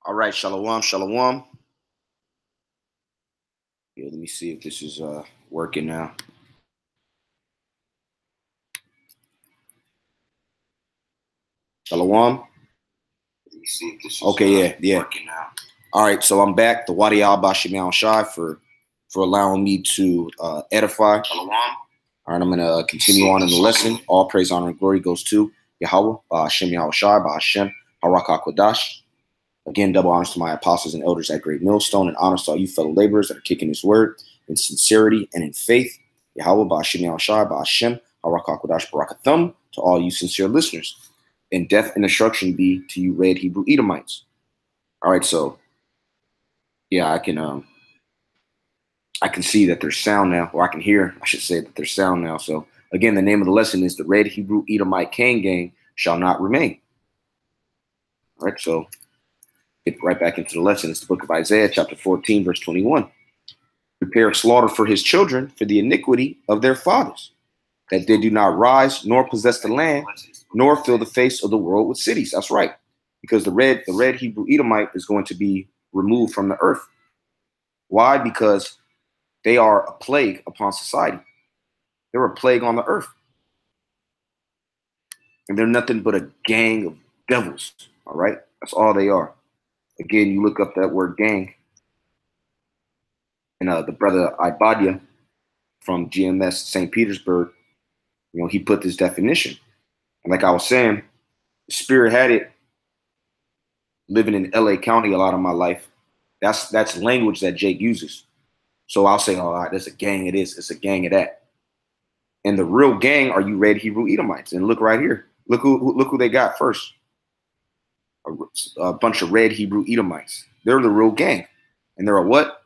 All right, shalom, shalom. Yeah, let me see if this is working now. Shalom. Let me see if this is working now. All right, so I'm back. The YAHAWASHI for allowing me to edify. Shalom. All right, I'm going to continue on in the lesson. All praise, honor, and glory goes to Yahawah, Hashem, YAHAWASHI, Hashem, Haraka Kodash. Again, double honors to my apostles and elders at Great Millstone, and honors to all you fellow laborers that are kicking his word in sincerity and in faith. Yahawah, Hashem, YAHAWASHI, Hashem, Haraka Kodash, Barakathum, to all you sincere listeners. And death and destruction be to you red Hebrew Edomites. All right, so yeah, I can see that there's sound now, or I can hear, I should say, that there's sound now. So again, the name of the lesson is the red Hebrew Edomite Cain gang shall not remain. All right, so get right back into the lesson. It's the book of Isaiah, chapter 14, verse 21. Prepare slaughter for his children for the iniquity of their fathers, that they do not rise nor possess the land, nor fill the face of the world with cities. That's right, because the red Hebrew Edomite is going to be removed from the earth. Why? Because they are a plague upon society. They're a plague on the earth. And they're nothing but a gang of devils. All right? That's all they are. Again, you look up that word gang. And the brother Ibadia from GMS St. Petersburg, you know, he put this definition. And like I was saying, the Spirit had it living in LA County a lot of my life. That's language that Jake uses. So I'll say, oh, there's a gang of this, it's a gang of that. And the real gang are you red Hebrew Edomites. And look right here. Look who they got first. A bunch of red Hebrew Edomites. They're the real gang. And they're a what?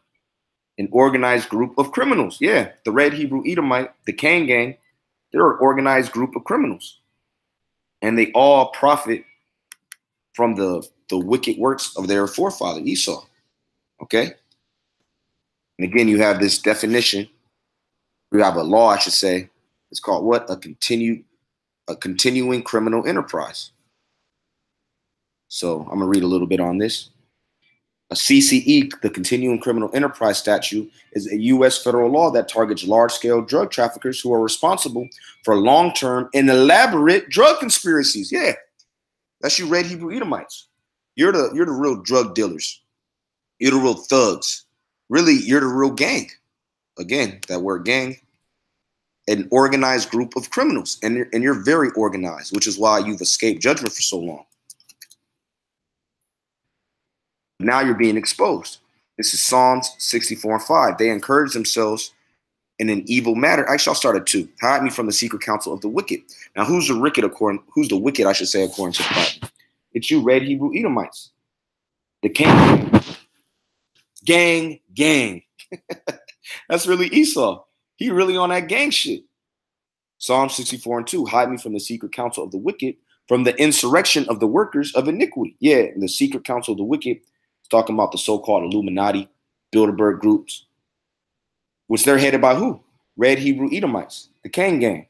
An organized group of criminals. Yeah, the red Hebrew Edomite, the Cain gang, they're an organized group of criminals. And they all profit from the wicked works of their forefather, Esau. Okay? And again, you have this definition. You have a law, I should say. It's called what? A continuing criminal enterprise. So I'm going to read a little bit on this. A CCE, the Continuing Criminal Enterprise Statute, is a U.S. federal law that targets large-scale drug traffickers who are responsible for long-term and elaborate drug conspiracies. Yeah, that's you red Hebrew Edomites. You're the real drug dealers. You're the real thugs. Really, you're the real gang. Again, that word gang, an organized group of criminals. And you're very organized, which is why you've escaped judgment for so long. Now you're being exposed. This is Psalms 64:5. They encourage themselves in an evil matter. Actually, I'll start at 2. Hide me from the secret counsel of the wicked. Now, who's the wicked, I should say, according to the Bible? It's you red Hebrew Edomites. The Cain gang. That's really Esau. He really on that gang shit. Psalm 64:2. Hide me from the secret counsel of the wicked, from the insurrection of the workers of iniquity. Yeah, the secret counsel of the wicked. Talking about the so-called Illuminati, Bilderberg groups, which they're headed by who? Red Hebrew Edomites, the Cain gang,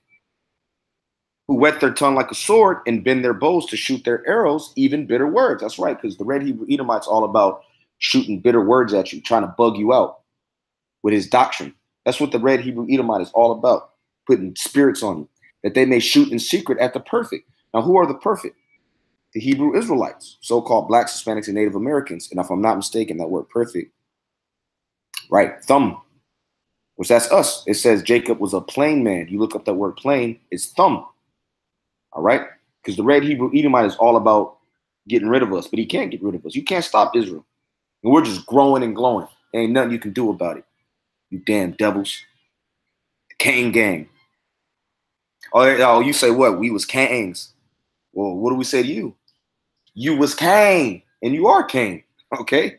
who wet their tongue like a sword and bend their bows to shoot their arrows, even bitter words. That's right, because the red Hebrew Edomites all about shooting bitter words at you, trying to bug you out with his doctrine. That's what the red Hebrew Edomite is all about, putting spirits on you, that they may shoot in secret at the perfect. Now, who are the perfect? The Hebrew Israelites, so-called blacks, Hispanics, and Native Americans. And if I'm not mistaken, that word perfect, right, thumb, which that's us. It says Jacob was a plain man. You look up that word plain, it's thumb, all right? Because the red Hebrew Edomite is all about getting rid of us, but he can't get rid of us. You can't stop Israel. And we're just growing and glowing. There ain't nothing you can do about it. You damn devils. Cain gang. Oh, you say what? We was Cains. Well, what do we say to you? You was Cain, and you are Cain, okay?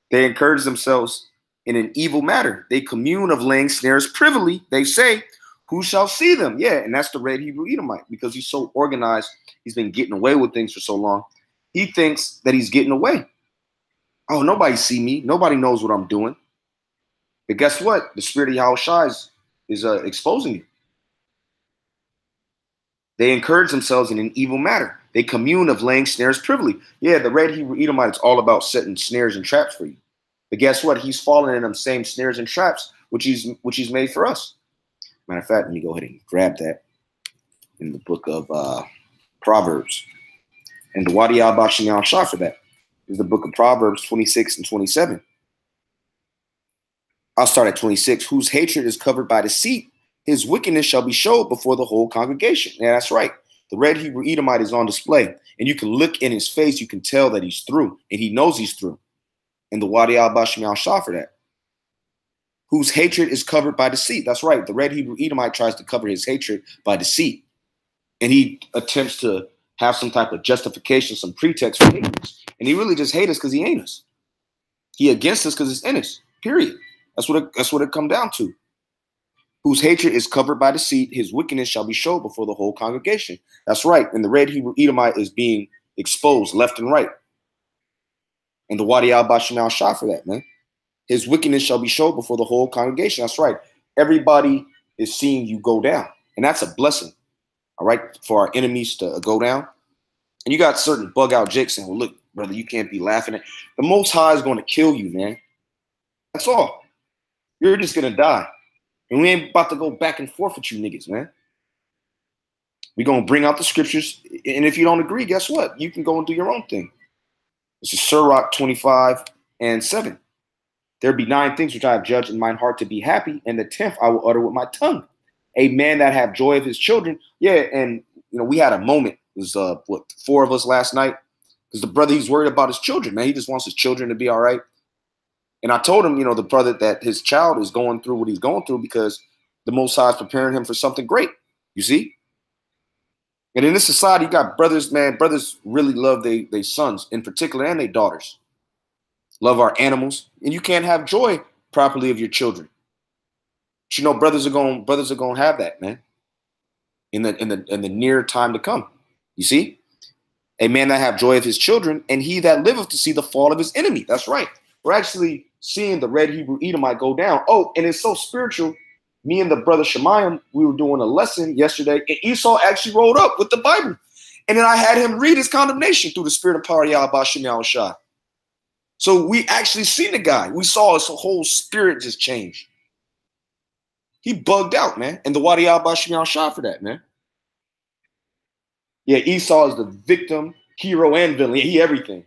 They encourage themselves in an evil matter. They commune of laying snares privily. They say, who shall see them? Yeah, and that's the red Hebrew Edomite, because he's so organized. He's been getting away with things for so long. He thinks that he's getting away. Oh, nobody see me. Nobody knows what I'm doing. But guess what? The spirit of YAHAWASHI is exposing you. They encourage themselves in an evil matter. They commune of laying snares privily. Yeah, the red Hebrew Edomite is all about setting snares and traps for you. But guess what? He's fallen in them same snares and traps which he's made for us. Matter of fact, let me go ahead and grab that in the book of Proverbs. And the YAHAWASHI for that is the book of Proverbs 26 and 27. I'll start at 26. Whose hatred is covered by deceit, his wickedness shall be showed before the whole congregation. Yeah, that's right. The red Hebrew Edomite is on display. And you can look in his face. You can tell that he's through. And he knows he's through. And the YAHAWASHI for that. Whose hatred is covered by deceit. That's right. The red Hebrew Edomite tries to cover his hatred by deceit. And he attempts to have some type of justification, some pretext for hating us. And he really just hates us because he ain't us. He against us because it's in us. Period. That's what it come down to. Whose hatred is covered by deceit, his wickedness shall be showed before the whole congregation. That's right. And the red Hebrew Edomite is being exposed left and right. And the YAHAWASHI for that, man. His wickedness shall be showed before the whole congregation. That's right. Everybody is seeing you go down. And that's a blessing. All right. For our enemies to go down. And you got certain bug out jakes saying, well, look, brother, you can't be laughing at. The Most High is going to kill you, man. That's all. You're just going to die. And we ain't about to go back and forth with you niggas, man. We're going to bring out the scriptures. And if you don't agree, guess what? You can go and do your own thing. This is Sirach 25 and 7. There be 9 things which I have judged in mine heart to be happy, and the 10th I will utter with my tongue. A man that have joy of his children. Yeah, and we had a moment. It was 4 of us last night. Because the brother, he's worried about his children, man. He just wants his children to be all right. And I told him, the brother, that his child is going through what he's going through because the Most High is preparing him for something great. You see? And in this society, you got brothers, man. Brothers really love their sons in particular and their daughters. Love our animals. And you can't have joy properly of your children. But brothers are going to have that, man. In the near time to come. You see? A man that have joy of his children, and he that liveth to see the fall of his enemy. That's right. We're actually seeing the red Hebrew Edomite go down. Oh, and it's so spiritual. Me and the brother Shemayim, we were doing a lesson yesterday, and Esau actually rolled up with the Bible. And then I had him read his condemnation through the spirit and power of YAHAWASHI. So we actually seen the guy. We saw his whole spirit just change. He bugged out, man. And the YAHAWASHI for that, man. Yeah, Esau is the victim, hero, and villain. He everything.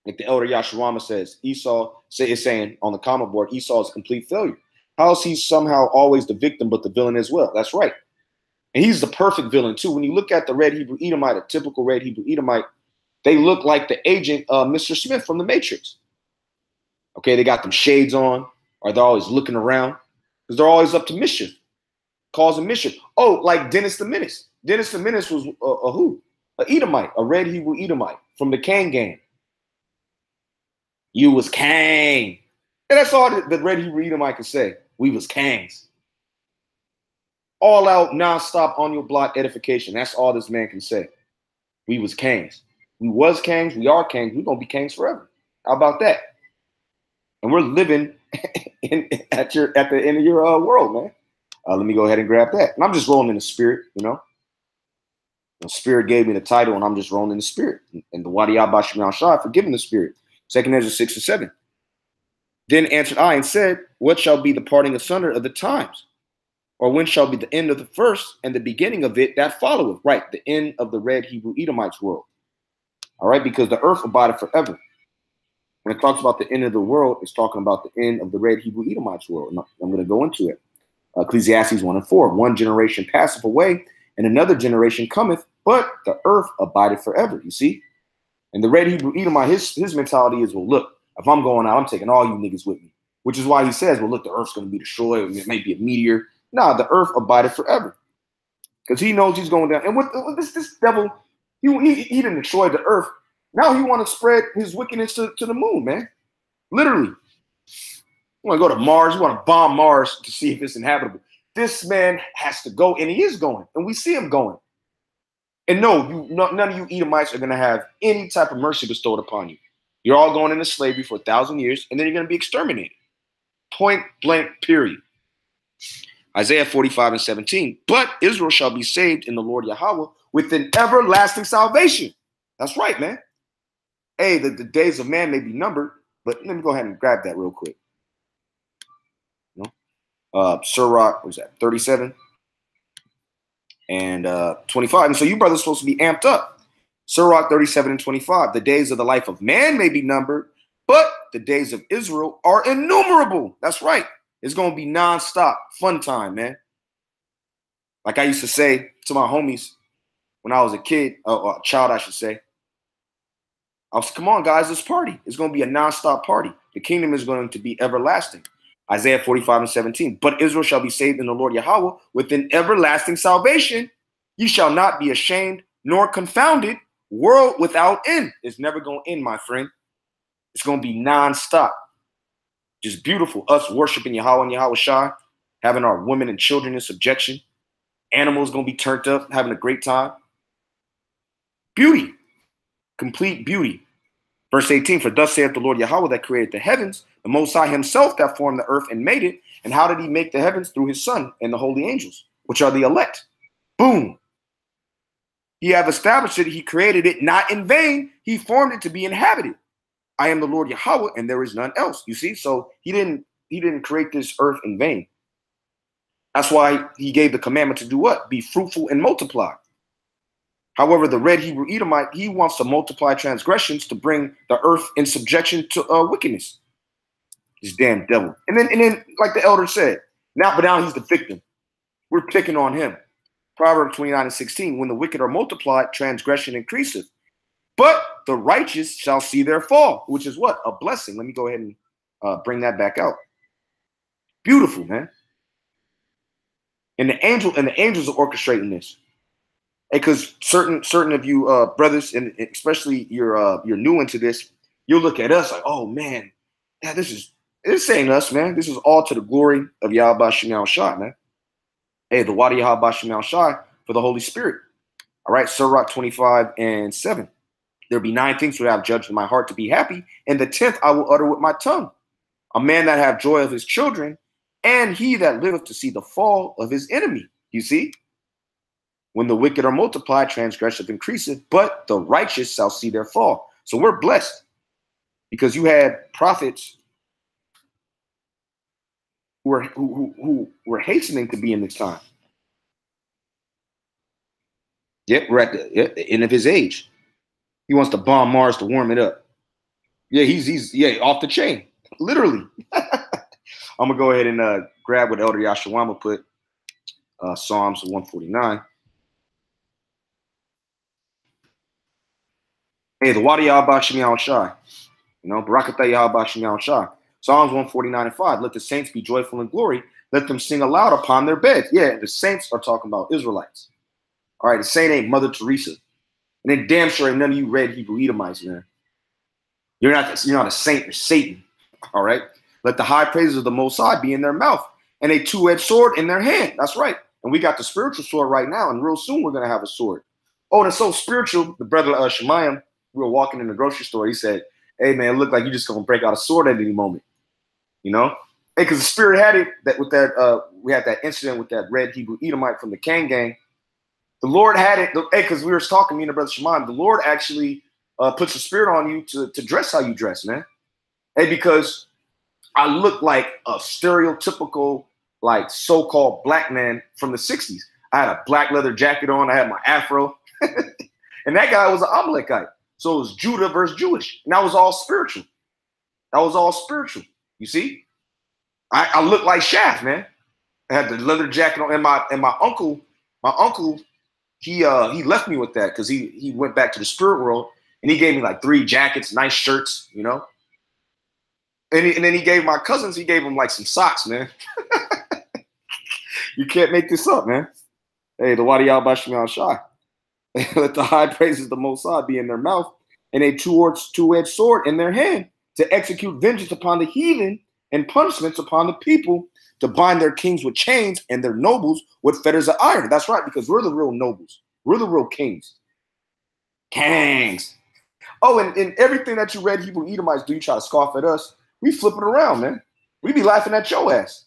Like the elder Yasharama says, Esau is saying on the comment board, Esau is a complete failure. How is he somehow always the victim but the villain as well? That's right. And he's the perfect villain too. When you look at the red Hebrew Edomite, a typical red Hebrew Edomite, they look like the agent Mr. Smith from the Matrix. Okay, they got them shades on, or they're always looking around because they're always up to mischief, causing mischief. Oh, like Dennis the Menace. Dennis the Menace was a who? An Edomite, a red Hebrew Edomite from the Cain gang. You was Cain. And that's all the red Hebrew Edomite can say. We was Cains. All out, nonstop, on your block edification. That's all this man can say. We was Cains. We was Cains. We are Cains. We're going to be Cains forever. How about that? And we're living at the end of your world, man. Let me go ahead and grab that. And I'm just rolling in the spirit, The spirit gave me the title, and I'm just rolling in the spirit. And the YAHAWASHI for giving the spirit. 2 Ezra 6 and 7. Then answered I and said, what shall be the parting asunder of the times? Or when shall be the end of the first and the beginning of it that followeth? Right, the end of the red Hebrew Edomite's world. All right, because the earth abideth forever. When it talks about the end of the world, it's talking about the end of the red Hebrew Edomite's world. And I'm going to go into it. Ecclesiastes 1 and 4. One generation passeth away, and another generation cometh, but the earth abideth forever. You see? And the red Hebrew Edomite, his mentality is, well, look, if I'm going out, I'm taking all you niggas with me. Which is why he says, well, look, the earth's going to be destroyed. It may be a meteor. Nah, the earth abideth forever. Because he knows he's going down. And with this devil, he didn't destroy the earth. Now he want to spread his wickedness to the moon, man. Literally. You want to go to Mars. You want to bomb Mars to see if it's inhabitable. This man has to go, and he is going. And we see him going. And no, none of you Edomites are going to have any type of mercy bestowed upon you. You're all going into slavery for 1,000 years, and then you're going to be exterminated. Point blank, period. Isaiah 45:17. But Israel shall be saved in the Lord Yahawah with an everlasting salvation. That's right, man. Hey, the days of man may be numbered, but let me go ahead and grab that real quick. You know? Sirach, what was that, 37 and 25. And so you brothers are supposed to be amped up. Sirach 37 and 25. The days of the life of man may be numbered, but the days of Israel are innumerable. That's right. It's going to be nonstop fun time, man. Like I used to say to my homies when I was a kid, or a child, I should say. I was, come on, guys, let's party. It's going to be a nonstop party. The kingdom is going to be everlasting. Isaiah 45:17. But Israel shall be saved in the Lord Yahawah with an everlasting salvation. You shall not be ashamed nor confounded. World without end. It's never going to end, my friend. It's going to be nonstop. Just beautiful. Us worshiping Yahawah and YAHAWASHI, having our women and children in subjection. Animals going to be turned up, having a great time. Beauty. Complete beauty. Verse 18, for thus saith the Lord Yahawah that created the heavens, the Most High himself that formed the earth and made it. And how did he make the heavens? Through his son and the holy angels, which are the elect. Boom. He hath established it. He created it not in vain. He formed it to be inhabited. I am the Lord Yahawah, and there is none else. You see, so he didn't create this earth in vain. That's why he gave the commandment to do what? Be fruitful and multiply. However, the red Hebrew Edomite, he wants to multiply transgressions to bring the earth in subjection to wickedness. This damn devil. And then, like the elder said, but now he's the victim. We're picking on him. Proverbs 29:16. When the wicked are multiplied, transgression increaseth. But the righteous shall see their fall, which is what? A blessing. Let me go ahead and bring that back out. Beautiful, man. And the angels are orchestrating this. Because certain of you brothers, and especially you're new into this, you'll look at us like, oh man, yeah, this ain't us, man. This is all to the glory of Yahweh Shem Shai, man. Hey, the water Yahweh Shem Shai for the Holy Spirit. All right, Sirach 25:7. There be 9 things that I have judged in my heart to be happy, and the 10th I will utter with my tongue. A man that have joy of his children, and he that liveth to see the fall of his enemy. You see? When the wicked are multiplied, transgression increaseth, but the righteous shall see their fall. So we're blessed because you had prophets who were hastening to be in this time. Yep, we're at the end of his age. He wants to bomb Mars to warm it up. Yeah, he's off the chain, literally. I'm gonna go ahead and grab what Elder Yashawama put, Psalms 149. Hey, the water Yahweh Shem Shai. You know, Barakatah Yahweh Shem Shai. Psalms 149:5. Let the saints be joyful in glory. Let them sing aloud upon their beds. Yeah, the saints are talking about Israelites. All right, the saint ain't Mother Teresa. And then damn sure ain't none of you red Hebrew Edomites, man. You're not a saint, you're Satan. All right. Let the high praises of the Most High be in their mouth and a two-edged sword in their hand. That's right. And we got the spiritual sword right now, and real soon we're gonna have a sword. Oh, and it's so spiritual. The brother Shemayim, we were walking in the grocery store. He said, hey man, it looked like you're just gonna break out a sword at any moment. You know? Hey, because the spirit had it that with that we had that incident with that red Hebrew Edomite from the Cain gang. The Lord had it, hey, because we were talking, me and the brother Shemayim, the Lord actually puts a spirit on you to dress how you dress, man. Hey, because I look like a stereotypical, like so-called black man from the 60s. I had a black leather jacket on, I had my afro. And that guy was an Amalekite. So it was Judah versus Jewish. And that was all spiritual. That was all spiritual. You see? I look like Shaft, man. I had the leather jacket on, and my uncle, he left me with that because he went back to the spirit world and he gave me like 3 jackets, nice shirts, you know. And then he gave my cousins, he gave them like some socks, man. You can't make this up, man. Hey, the Wadi al-Bashmi al-Shah. Let the high praises of the Most High be in their mouth and a two-edged sword in their hand to execute vengeance upon the heathen and punishments upon the people, to bind their kings with chains and their nobles with fetters of iron. That's right, because we're the real nobles. We're the real kings. Kangs. Oh, and everything that you read Hebrew Edomites do, you try to scoff at us, we flip it around, man. We be laughing at your ass.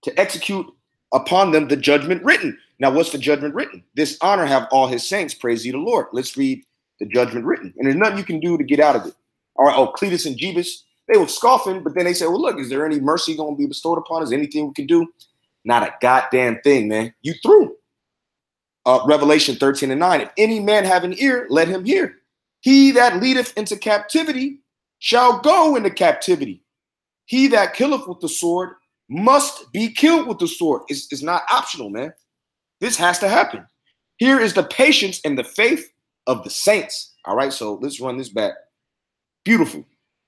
to execute upon them the judgment written. Now, what's the judgment written? This honor have all his saints. Praise ye the Lord. Let's read the judgment written. And there's nothing you can do to get out of it. All right. Oh, Cletus and Jebus, they were scoffing, but then they said, well, look, is there any mercy going to be bestowed upon us? Anything we can do? Not a goddamn thing, man. You threw. Revelation 13:9. If any man have an ear, let him hear. He that leadeth into captivity shall go into captivity. He that killeth with the sword must be killed with the sword. It's not optional, man. This has to happen. Here is the patience and the faith of the saints. All right, so let's run this back. Beautiful.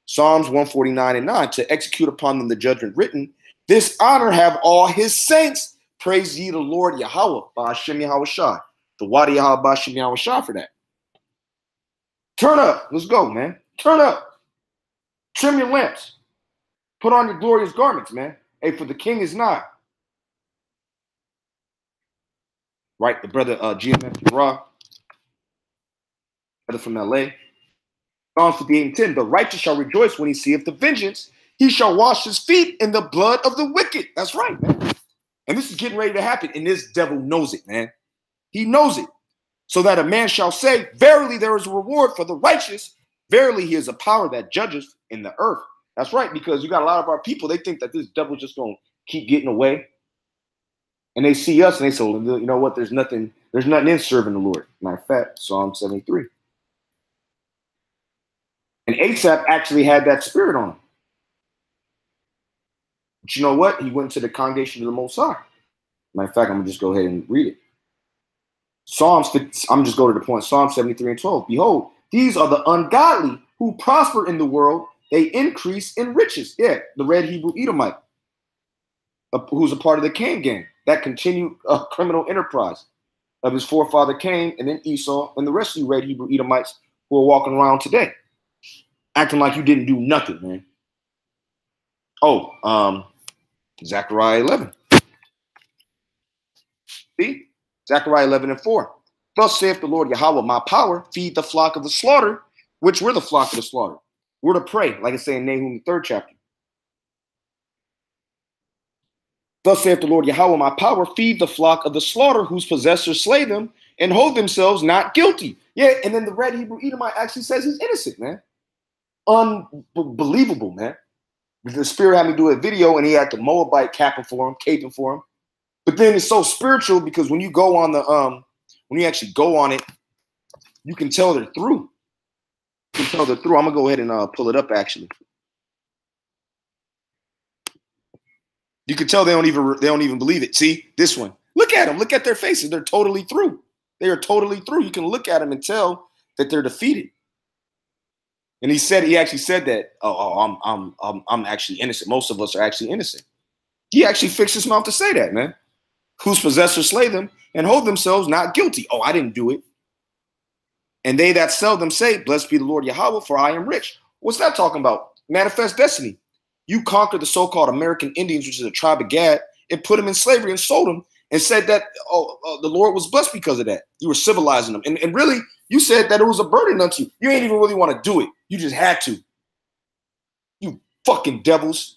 Psalms 149:9. To execute upon them the judgment written. This honor have all his saints. Praise ye the Lord Yahawah, Ba'ashem YAHAWASHI. The Wadi Yahawah, Ba'ashem YAHAWASHI for that. Turn up. Let's go, man. Turn up. Trim your lamps. Put on your glorious garments, man. Hey, for the king is nigh. Right, the brother GMF Ra, brother from LA. Psalms 58:10. The righteous shall rejoice when he seeth the vengeance. He shall wash his feet in the blood of the wicked. That's right, man. And this is getting ready to happen. And this devil knows it, man. He knows it. So that a man shall say, verily there is a reward for the righteous. Verily he is a power that judges in the earth. That's right, because you got a lot of our people, they think that this devil's just going to keep getting away. And they see us and they say, well, you know what? There's nothing in serving the Lord. Matter of fact, Psalm 73. And Asaph actually had that spirit on him. But you know what? He went to the congregation of the Most High. Matter of fact, I'm going to just go ahead and read it. I'm just going to the point. Psalm 73:12. Behold, these are the ungodly who prosper in the world. They increase in riches. Yeah, the red Hebrew Edomite, who's a part of the Cain gang, that continued criminal enterprise of his forefather Cain and then Esau and the rest of you red Hebrew Edomites who are walking around today, acting like you didn't do nothing, man. Oh, Zechariah 11. See? Zechariah 11:4. Thus saith the Lord Yahawah, my power, feed the flock of the slaughter, which we're the flock of the slaughter. We're to pray, like it say in Nahum, the 3rd chapter. Thus saith the Lord Yahawah, my power, feed the flock of the slaughter, whose possessors slay them, and hold themselves not guilty. Yeah, and then the red Hebrew Edomite actually says he's innocent, man. Unbelievable, man. The spirit had me do a video, and he had the Moabite caping for him, But then it's so spiritual because when you go on the when you actually go on it, you can tell they're through. You can tell they're through. I'm gonna go ahead and pull it up actually. You can tell they don't even believe it. See this one. Look at them. Look at their faces. They're totally through. They are totally through. You can look at them and tell that they're defeated. And he actually said that. I'm actually innocent. Most of us are actually innocent. He actually fixed his mouth to say that, man. Whose possessors slay them and hold themselves not guilty. Oh, I didn't do it. And they that sell them say, blessed be the Lord Yahawah, for I am rich. What's that talking about? Manifest destiny. You conquered the so-called American Indians, which is a tribe of Gad, and put them in slavery and sold them and said that the Lord was blessed because of that. You were civilizing them. And really, you said that it was a burden unto you. You ain't even really want to do it. You just had to. You fucking devils.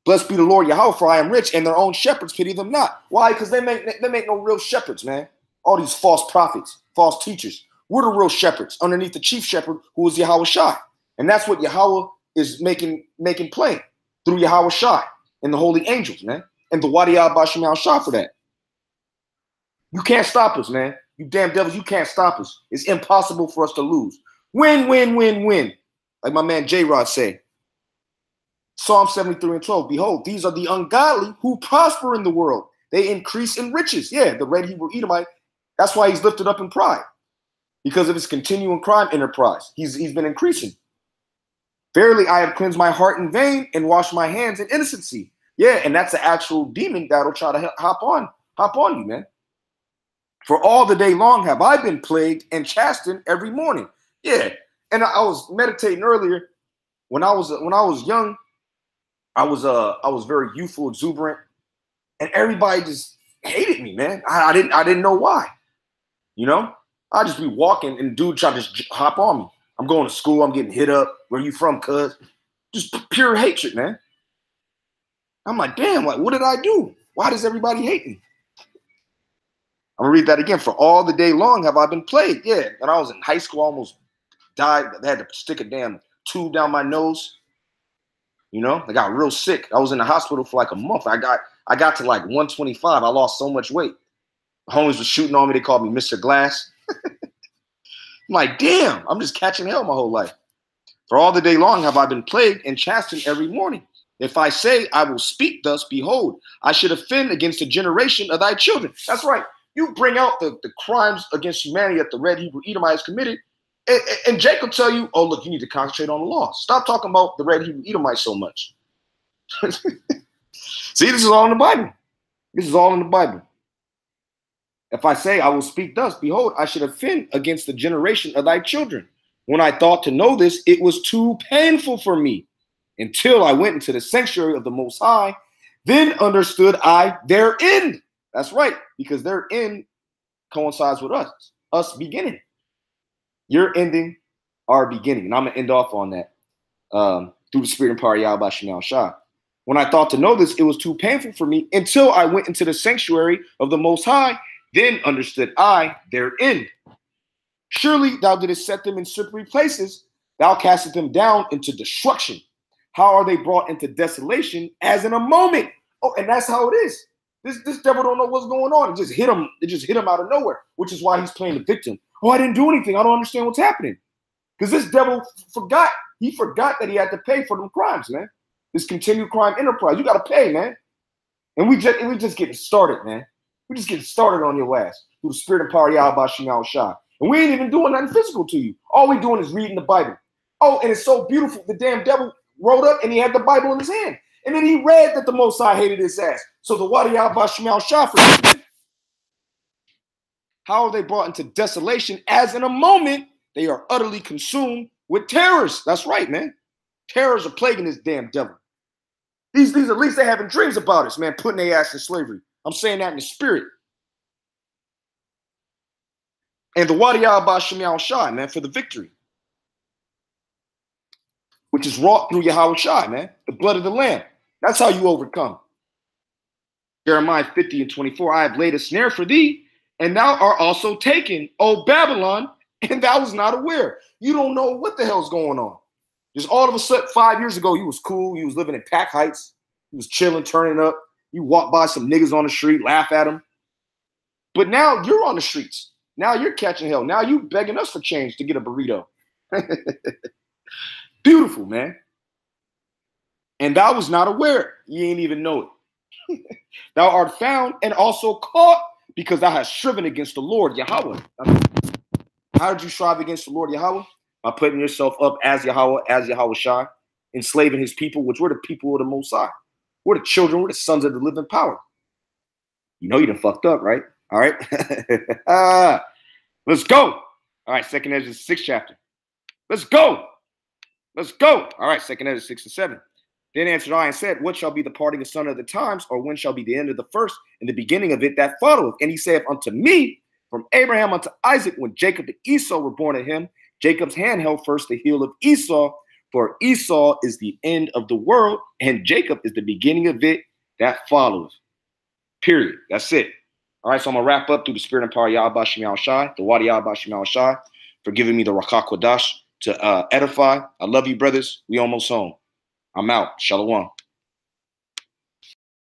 Blessed be the Lord Yahawah, for I am rich, and their own shepherds pity them not. Why? Because they make no real shepherds, man. All these false prophets, false teachers. We're the real shepherds underneath the chief shepherd, who is YAHAWASHI. And that's what Yahawah is making plain through YAHAWASHI and the holy angels, man. And the Wadi Ba'ashem YAHAWASHI for that. You can't stop us, man. You damn devils, you can't stop us. It's impossible for us to lose. Win, win, win, win. Like my man J-Rod say. Psalm 73:12. Behold, these are the ungodly who prosper in the world. They increase in riches. Yeah, the red Hebrew Edomite. That's why he's lifted up in pride. Because of his continuing crime enterprise. He's been increasing. Verily, I have cleansed my heart in vain and washed my hands in innocency. Yeah, and that's the actual demon that'll try to hop on you, man. For all the day long have I been plagued and chastened every morning. Yeah, and I was meditating earlier. When I was young, I was very youthful, exuberant, and everybody just hated me, man. I didn't know why. You know, I just be walking and dude try to just hop on me. I'm going to school. I'm getting hit up. Where you from, cuz? Just pure hatred, man. I'm like, damn, like, what did I do? Why does everybody hate me? I'm gonna read that again. For all the day long have I been plagued. Yeah, when I was in high school, I almost died. They had to stick a damn tube down my nose. You know, I got real sick. I was in the hospital for like a month. I got to like 125. I lost so much weight. The homies was shooting on me. They called me Mr. Glass. I'm like, damn, I'm just catching hell my whole life. For all the day long have I been plagued and chastened every morning. If I say I will speak thus, behold, I should offend against a generation of thy children. That's right. You bring out the crimes against humanity that the red Hebrew Edomites committed, and Jacob tell you, oh, look, you need to concentrate on the law. Stop talking about the red Hebrew Edomites so much. See, this is all in the Bible. This is all in the Bible. If I say I will speak thus, behold, I should offend against the generation of thy children. When I thought to know this, it was too painful for me until I went into the sanctuary of the Most High. Then understood I their end. That's right, because their end coincides with us beginning. Your ending, our beginning. And I'm going to end off on that through the spirit and power of YAHAWASHI. When I thought to know this, it was too painful for me until I went into the sanctuary of the Most High. Then understood I their end. Surely thou didst set them in slippery places. Thou castest them down into destruction. How are they brought into desolation as in a moment? Oh, and that's how it is. This devil don't know what's going on. It just hit him. It just hit him out of nowhere, which is why he's playing the victim. Oh, I didn't do anything. I don't understand what's happening. Because this devil forgot. He forgot that he had to pay for them crimes, man. This continued crime enterprise. You got to pay, man. And we just getting started, man. We just getting started on your ass through the spirit and power of YAHAWASHI. And we ain't even doing nothing physical to you. All we doing is reading the Bible. Oh, and it's so beautiful. The damn devil rode up and he had the Bible in his hand. And then he read that the Most High hated his ass. So the YAHAWASHI for him. How are they brought into desolation as in a moment they are utterly consumed with terrors? That's right, man. Terrors are plaguing this damn devil. These at least they're having dreams about us, man, putting their ass in slavery. I'm saying that in the spirit. And the YAHAWASHI, man, for the victory, which is wrought through YAHAWASHI, man, the blood of the Lamb. That's how you overcome. Jeremiah 50:24, I have laid a snare for thee, and thou art also taken, O Babylon, and thou was not aware. You don't know what the hell's going on. Just all of a sudden, 5 years ago, you was cool. You was living in Pack Heights. You was chilling, turning up. You walk by some niggas on the street, laugh at them. But now you're on the streets. Now you're catching hell. Now you begging us for change to get a burrito. Beautiful, man. And thou was not aware. You ain't even know it. Thou art found and also caught because thou hast striven against the Lord Yahweh. How did you strive against the Lord Yahweh? By putting yourself up as Yahweh, as YAHAWASHI, enslaving his people, which were the people of the Most High. We're the children, we're the sons of the living power. You know you done fucked up, right? All right. Let's go. All right, 2nd Ezra 6th chapter. Let's go. Let's go. All right, 2nd Ezra 6 and 7. Then answered I and said, what shall be the parting asunder of the times, or when shall be the end of the first and the beginning of it that followeth? And he saith unto me, from Abraham unto Isaac, when Jacob and Esau were born of him, Jacob's hand held first the heel of Esau, for Esau is the end of the world, and Jacob is the beginning of it that followeth. Period. That's it. All right, so I'm going to wrap up through the spirit and power of YAHAWASHI, the YAHAWASHI, for giving me the Rakah Kodash to edify. I love you, brothers. We almost home. I'm out. Shalom.